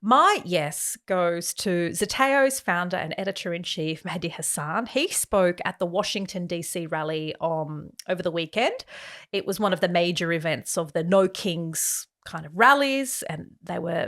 My yes goes to Zateo's founder and editor-in-chief, Mehdi Hassan. He spoke at the Washington, D.C. rally over the weekend. It was one of the major events of the No Kings kind of rallies, and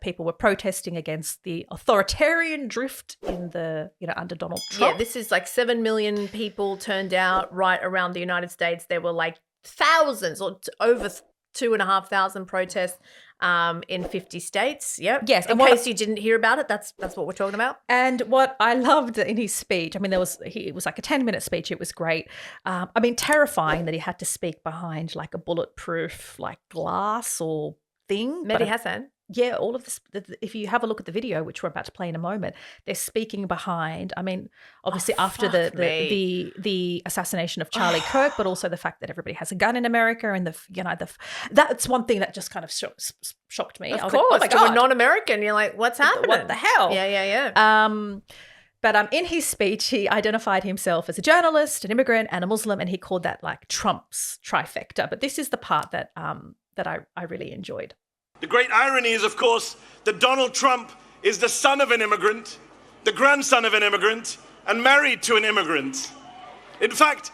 people were protesting against the authoritarian drift under Donald Trump. Yeah, this is like 7 million people turned out right around the United States. There were like thousands or over 2,500 protests in 50 states. Yep. Yes. In case you didn't hear about it, that's what we're talking about. And what I loved in his speech, I mean, it was like a 10-minute speech. It was great. Terrifying that he had to speak behind like a bulletproof like glass or thing. Mehdi Hassan. Yeah, all of this. If you have a look at the video, which we're about to play in a moment, they're speaking behind. I mean, obviously after the assassination of Charlie Kirk, but also the fact that everybody has a gun in America, and that's one thing that just kind of shocked me. Of course, to a non-American, you're like, what's happening? What the hell? Yeah. But in his speech, he identified himself as a journalist, an immigrant, and a Muslim, and he called that like Trump's trifecta. But this is the part that I really enjoyed. The great irony is, of course, that Donald Trump is the son of an immigrant, the grandson of an immigrant, and married to an immigrant. In fact,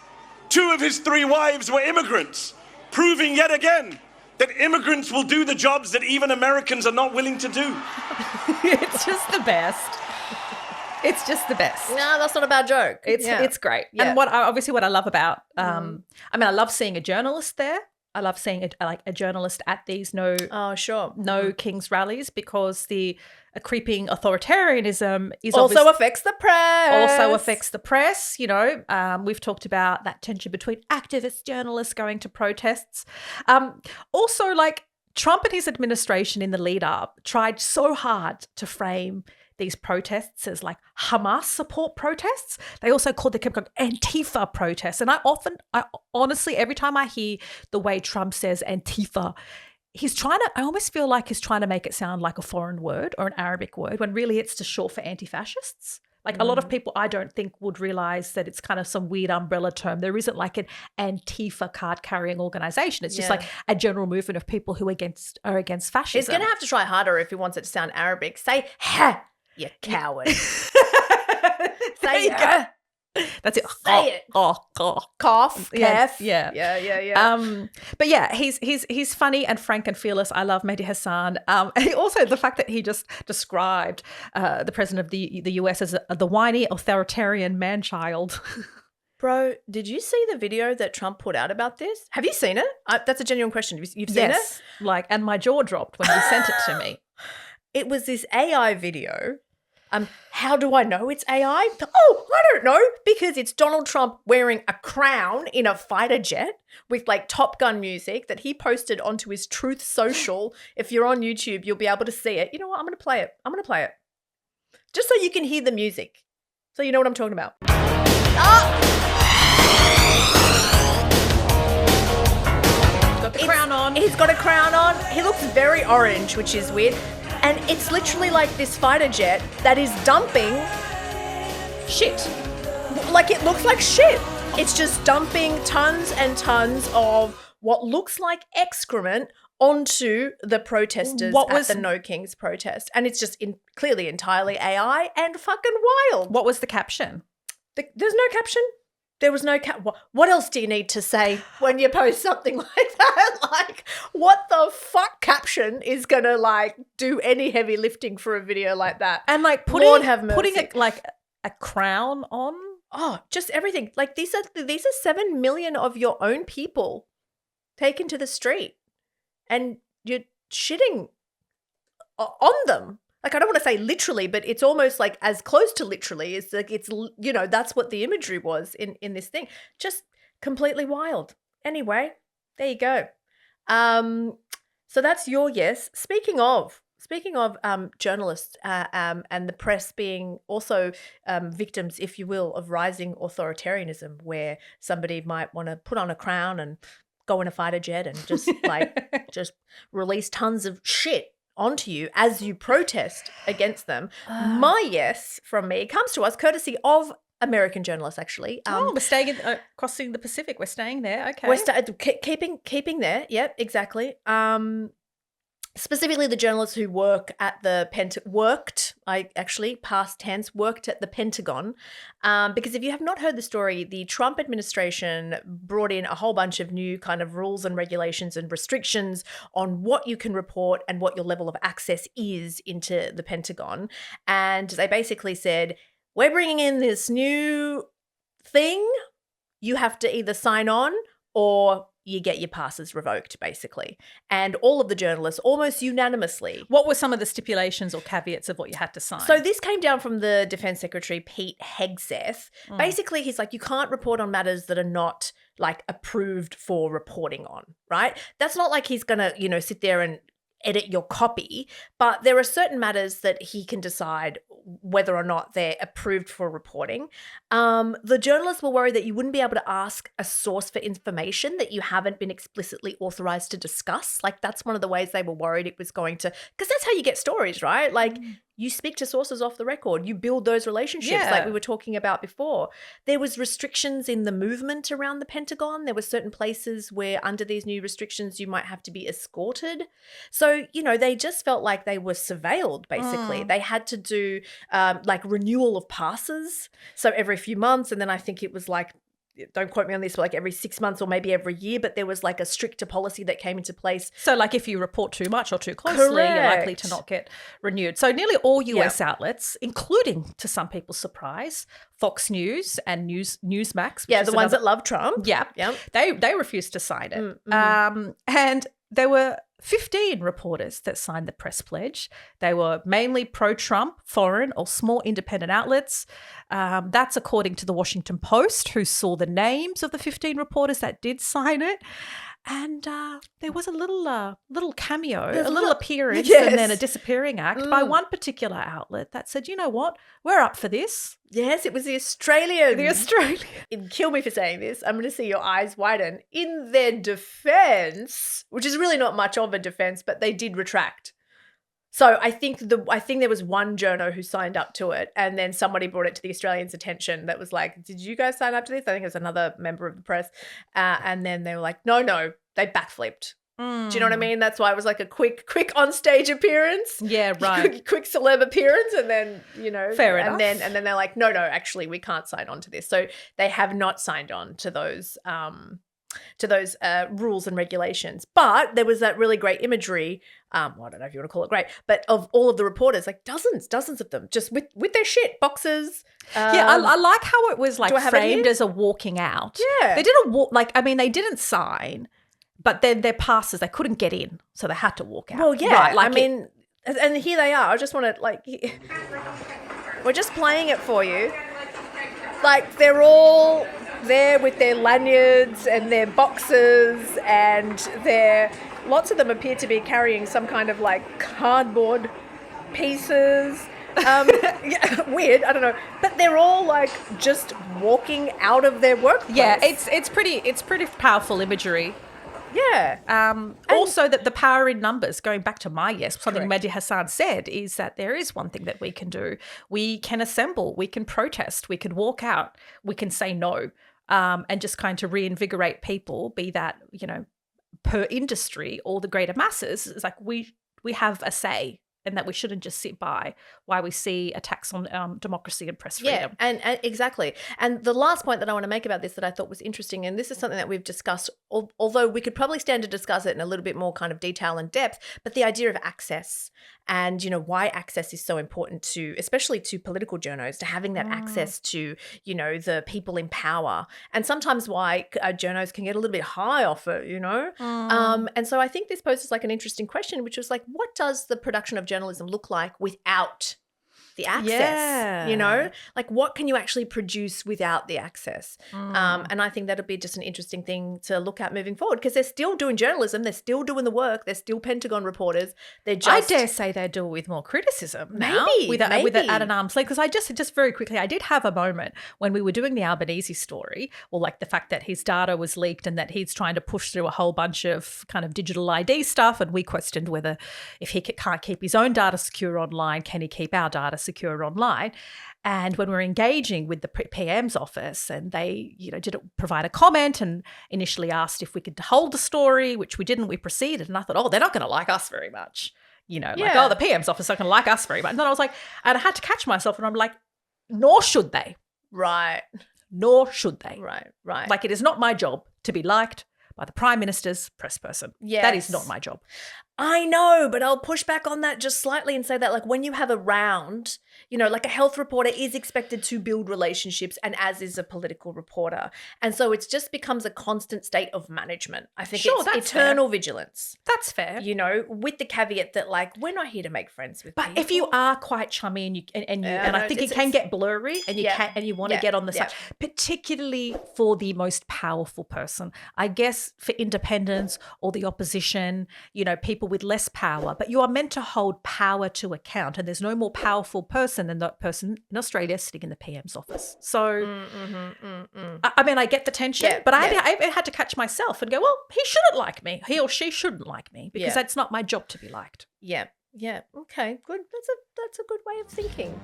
2 of his 3 wives were immigrants, proving yet again that immigrants will do the jobs that even Americans are not willing to do. It's just the best. It's just the best. No, that's not a bad joke. It's great. Yeah. And what I love about, I love seeing a journalist there. I love seeing a journalist at these No Kings rallies, because a creeping authoritarianism is also affects the press. We've talked about that tension between activist journalists going to protests. Also, like Trump and his administration in the lead up tried so hard to frame these protests as like Hamas support protests. They also kept calling Antifa protests. And I honestly, every time I hear the way Trump says Antifa, I almost feel like he's trying to make it sound like a foreign word or an Arabic word, when really it's just short for anti-fascists. Like a lot of people, I don't think, would realize that it's kind of some weird umbrella term. There isn't like an Antifa card-carrying organization. It's just like a general movement of people who are against fascism. He's going to have to try harder if he wants it to sound Arabic. Say, ha, you coward. Say it. That's it. Say it. Cough. Yeah. Yeah. But yeah, he's funny and frank and fearless. I love Mehdi Hassan. And also the fact that he just described the president of the US as the whiny authoritarian man-child. Bro, did you see the video that Trump put out about this? Have you seen it? That's a genuine question. You've seen it? And my jaw dropped when you sent it to me. It was this AI video. How do I know it's AI? Oh, I don't know, because it's Donald Trump wearing a crown in a fighter jet with like Top Gun music that he posted onto his Truth Social. If you're on YouTube, you'll be able to see it. You know what? I'm going to play it. Just so you can hear the music. So you know what I'm talking about. Got the crown on. He's got a crown on. He looks very orange, which is weird. And it's literally like this fighter jet that is dumping shit. Like it looks like shit. It's just dumping tons and tons of what looks like excrement onto the protesters at the No Kings protest. And it's just clearly entirely AI and fucking wild. What was the caption? There's no caption. There was no what else do you need to say when you post something like that? Like, what the fuck caption is going to, like, do any heavy lifting for a video like that? And, like, putting a crown on? Oh, just everything. Like, these are 7 million of your own people taken to the street, and you're shitting on them. Like, I don't want to say literally, but it's almost like as close to literally. It's like, that's what the imagery was in this thing. Just completely wild. Anyway, there you go. So that's your yes. Speaking of journalists and the press being also victims, if you will, of rising authoritarianism, where somebody might want to put on a crown and go in a fighter jet and just just release tons of shit onto you as you protest against them. My yes from me comes to us courtesy of American journalists, actually. We're staying crossing the Pacific. We're staying there. Okay. We're keeping there. Yep, exactly. specifically the journalists who worked at the past tense, worked at the Pentagon. Because if you have not heard the story, the Trump administration brought in a whole bunch of new kind of rules and regulations and restrictions on what you can report and what your level of access is into the Pentagon. And they basically said, we're bringing in this new thing. You have to either sign on or you get your passes revoked, basically. And all of the journalists, almost unanimously. What were some of the stipulations or caveats of what you had to sign? So this came down from the Defense Secretary, Pete Hegseth. Basically, he's like, you can't report on matters that are not like approved for reporting on, right? That's not like he's going to, sit there and edit your copy, but there are certain matters that he can decide whether or not they're approved for reporting. The journalists were worried that you wouldn't be able to ask a source for information that you haven't been explicitly authorized to discuss. Like that's one of the ways they were worried it was going to, because that's how you get stories, right? Like you speak to sources off the record, you build those relationships like we were talking about before. There was restrictions in the movement around the Pentagon. There were certain places where under these new restrictions, you might have to be escorted. So, they just felt like they were surveilled, basically. They had to do like renewal of passes. So every few months. And then I think it was like, don't quote me on this, but like every 6 months or maybe every year, but there was like a stricter policy that came into place. So like if you report too much or too closely, you're likely to not get renewed. So nearly all US outlets, including to some people's surprise, Fox News and Newsmax. Yeah, the ones that love Trump. Yeah. They refused to sign it. And there were 15 reporters that signed the press pledge. They were mainly pro-Trump, foreign or small independent outlets. That's according to the Washington Post, who saw the names of the 15 reporters that did sign it. And there was a little cameo, a little appearance and then a disappearing act by one particular outlet that said, you know what, we're up for this. Yes, it was the Australian. It'd kill me for saying this. I'm going to see your eyes widen. In their defense, which is really not much of a defense, but they did retract. So I think there was one journo who signed up to it, and then somebody brought it to the Australians' attention that was like, did you guys sign up to this? I think it was another member of the press. And then they were like, no, they backflipped. Do you know what I mean? That's why it was like a quick on-stage appearance. Yeah, right. quick celeb appearance, and then, Fair enough. And then they're like, no, actually, we can't sign on to this. So they have not signed on to those rules and regulations. But there was that really great imagery, I don't know if you want to call it great, but of all of the reporters, like dozens of them, just with their shit, boxes. I like how it was like framed as a walking out. Yeah. They didn't they didn't sign, but then their passes, they couldn't get in, so they had to walk out. Well, yeah, right, and here they are. I just want to, we're just playing it for you. Like, they're all there with their lanyards and their boxes, and lots of them appear to be carrying some kind of like cardboard pieces. Weird, I don't know, but they're all like just walking out of their workplace. Yeah, it's pretty powerful imagery. Yeah. Also, that the power in numbers, going back to something Mehdi Hassan said, is that there is one thing that we can do. We can assemble, we can protest, we can walk out, we can say no, and just kind of reinvigorate people, be that, per industry or the greater masses. It's like we have a say, and that we shouldn't just sit by while we see attacks on democracy and press freedom. Yeah, and exactly. And the last point that I want to make about this that I thought was interesting, and this is something that we've discussed, although we could probably stand to discuss it in a little bit more kind of detail and depth, but the idea of access and, why access is so important to, especially to political journos, to having that access to, the people in power, and sometimes why journos can get a little bit high off it, And so I think this poses like an interesting question, which was like, what does the production of journalism look like without the access, like what can you actually produce without the access? And I think that'll be just an interesting thing to look at moving forward, because they're still doing journalism, they're still doing the work, they're still Pentagon reporters. They're just, I dare say they do it with more criticism now, maybe with it at an arm's length. Because I just very quickly, I did have a moment when we were doing the Albanese story, or like the fact that his data was leaked and that he's trying to push through a whole bunch of kind of digital ID stuff, and we questioned whether if he can't keep his own data secure online, can he keep our data secure online. And when we were engaging with the PM's office and they, didn't provide a comment and initially asked if we could hold the story, which we didn't, we proceeded. And I thought, oh, they're not going to like us very much. The PM's office aren't going to like us very much. And then I was like, and I had to catch myself and I'm like, nor should they. Right. Nor should they. Right. Like, it is not my job to be liked by the Prime Minister's press person. Yes. That is not my job. I know, but I'll push back on that just slightly and say that, like, when you have a round, like a health reporter is expected to build relationships, and as is a political reporter. And so it just becomes a constant state of management. I think it's eternal vigilance. That's fair. With the caveat that, like, we're not here to make friends with people. But if you are quite chummy and I think it can get blurry and you want to get on the side, particularly for the most powerful person. I guess for independents or the opposition, people with less power, but you are meant to hold power to account, and there's no more powerful person than that person in Australia sitting in the PM's office. So, I mean, I get the tension, but I had to catch myself and go, well, he shouldn't like me. He or she shouldn't like me because that's not my job to be liked. Yeah. Okay, good. That's a good way of thinking.